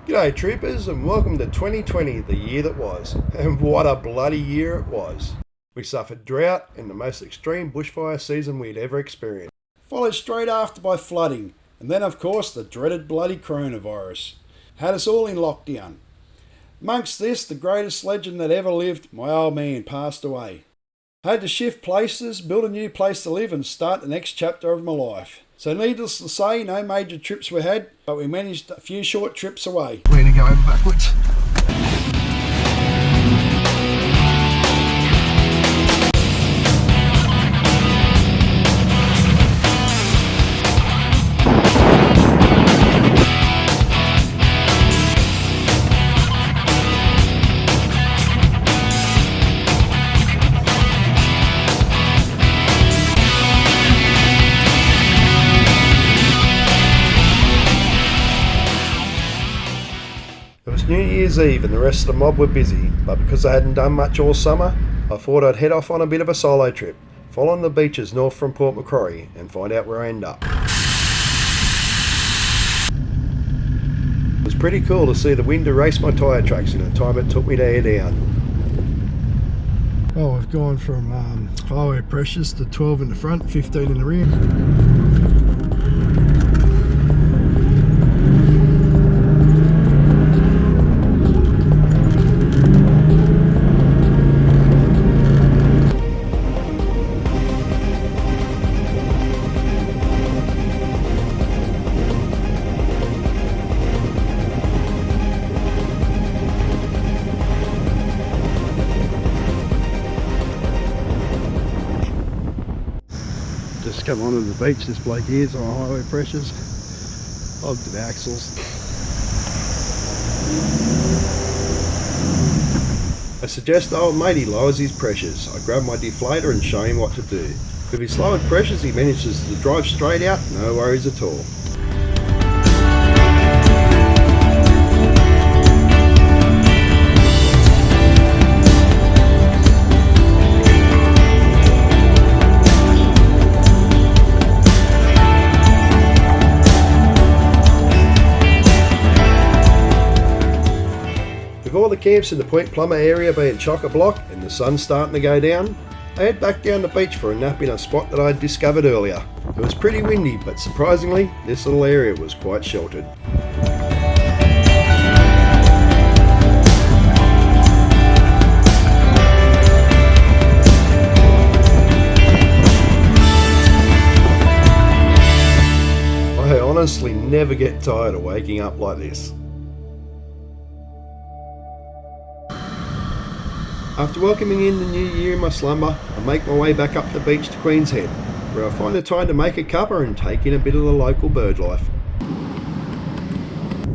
G'day troopers and welcome to 2020, the year that was. And what a bloody year it was. We suffered drought and the most extreme bushfire season we'd ever experienced. Followed straight after by flooding, and then of course the dreaded bloody coronavirus. Had us all in lockdown. Amongst this, the greatest legend that ever lived, my old man, passed away. Had to shift places, build a new place to live and start the next chapter of my life. So needless to say, no major trips were had, but we managed a few short trips away. We're going to go over backwards. It was New Year's Eve and the rest of the mob were busy, but because I hadn't done much all summer, I thought I'd head off on a bit of a solo trip, following the beaches north from Port Macquarie and find out where I end up. It was pretty cool to see the wind erase my tyre tracks in the time it took me to air down. Oh, we've gone from highway pressures to 12 in the front, 15 in the rear. Just come onto the beach, this bloke here's on highway pressures. Hogged the axles. I suggest old matey lowers his pressures. I grab my deflator and show him what to do. With his lowered pressures he manages to drive straight out, no worries at all. With all the camps in the Point Plomer area being chock-a-block and the sun starting to go down, I head back down the beach for a nap in a spot that I had discovered earlier. It was pretty windy, but surprisingly, this little area was quite sheltered. I honestly never get tired of waking up like this. After welcoming in the new year in my slumber, I make my way back up the beach to Queen's Head, where I find the time to make a cuppa and take in a bit of the local bird life.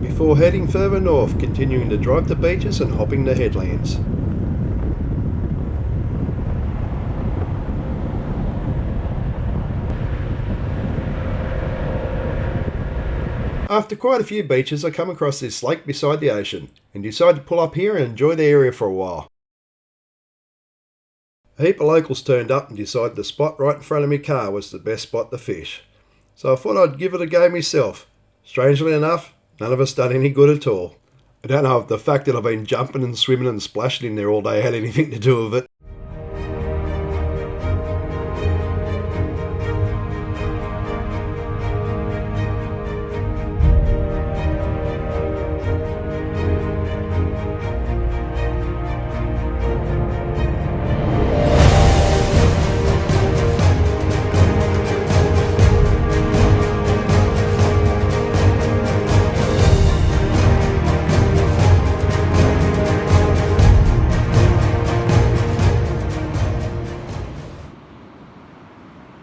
Before heading further north, continuing to drive the beaches and hopping the headlands. After quite a few beaches, I come across this lake beside the ocean and decide to pull up here and enjoy the area for a while. A heap of locals turned up and decided the spot right in front of my car was the best spot to fish. So I thought I'd give it a go myself. Strangely enough, none of us done any good at all. I don't know if the fact that I've been jumping and swimming and splashing in there all day had anything to do with it.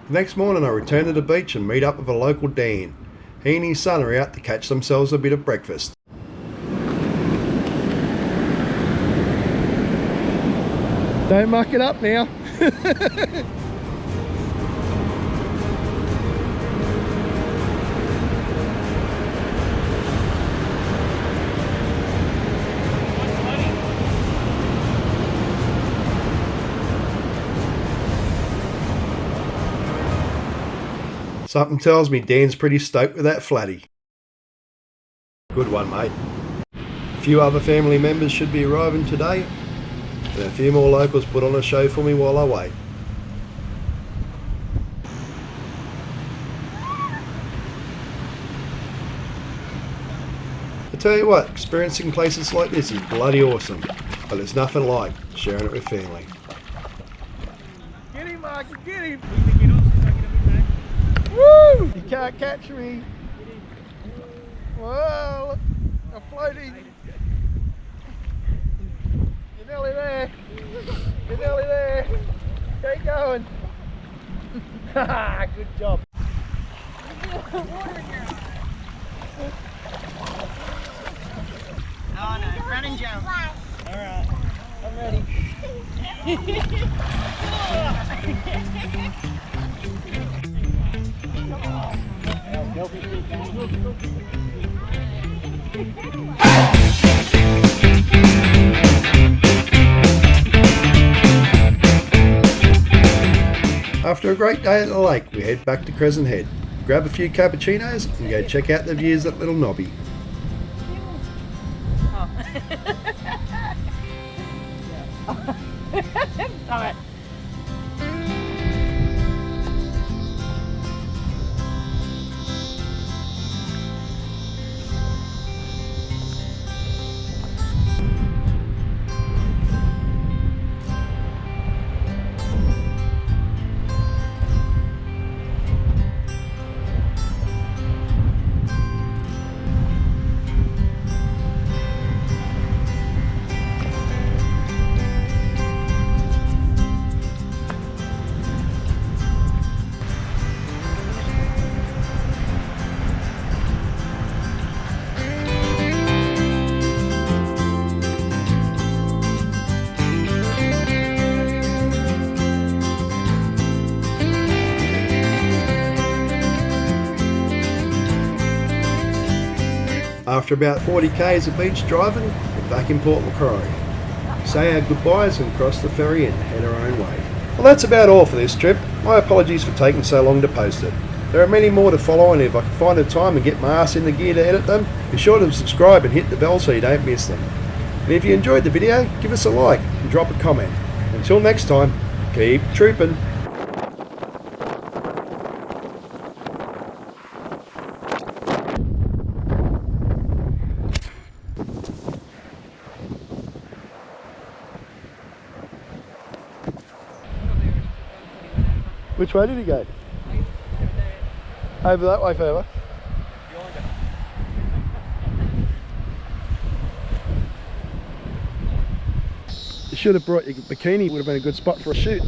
The next morning I return to the beach and meet up with a local Dan. He and his son are out to catch themselves a bit of breakfast. Don't muck it up now. Something tells me Dan's pretty stoked with that flatty. Good one, mate. A few other family members should be arriving today, and a few more locals put on a show for me while I wait. I tell you what, experiencing places like this is bloody awesome, but there's nothing like sharing it with family. Get him, Marky, get him! Woo! You can't catch me. Whoa! I'm floating. You're nearly there. You're nearly there. Keep going. Good job. Oh no, run and jump. Alright, I'm ready. After a great day at the lake, we head back to Crescent Head, grab a few cappuccinos and go check out the views at Little Nobby. Alright. After about 40 k's of beach driving, we're back in Port Macquarie. Say our goodbyes and cross the ferry and head our own way. Well, that's about all for this trip. My apologies for taking so long to post it. There are many more to follow, and if I can find the time and get my ass in the gear to edit them, be sure to subscribe and hit the bell so you don't miss them. And if you enjoyed the video, give us a like and drop a comment. Until next time, keep trooping. Which way did he go? Over that way further. You should have brought your bikini, would have been a good spot for a shoot.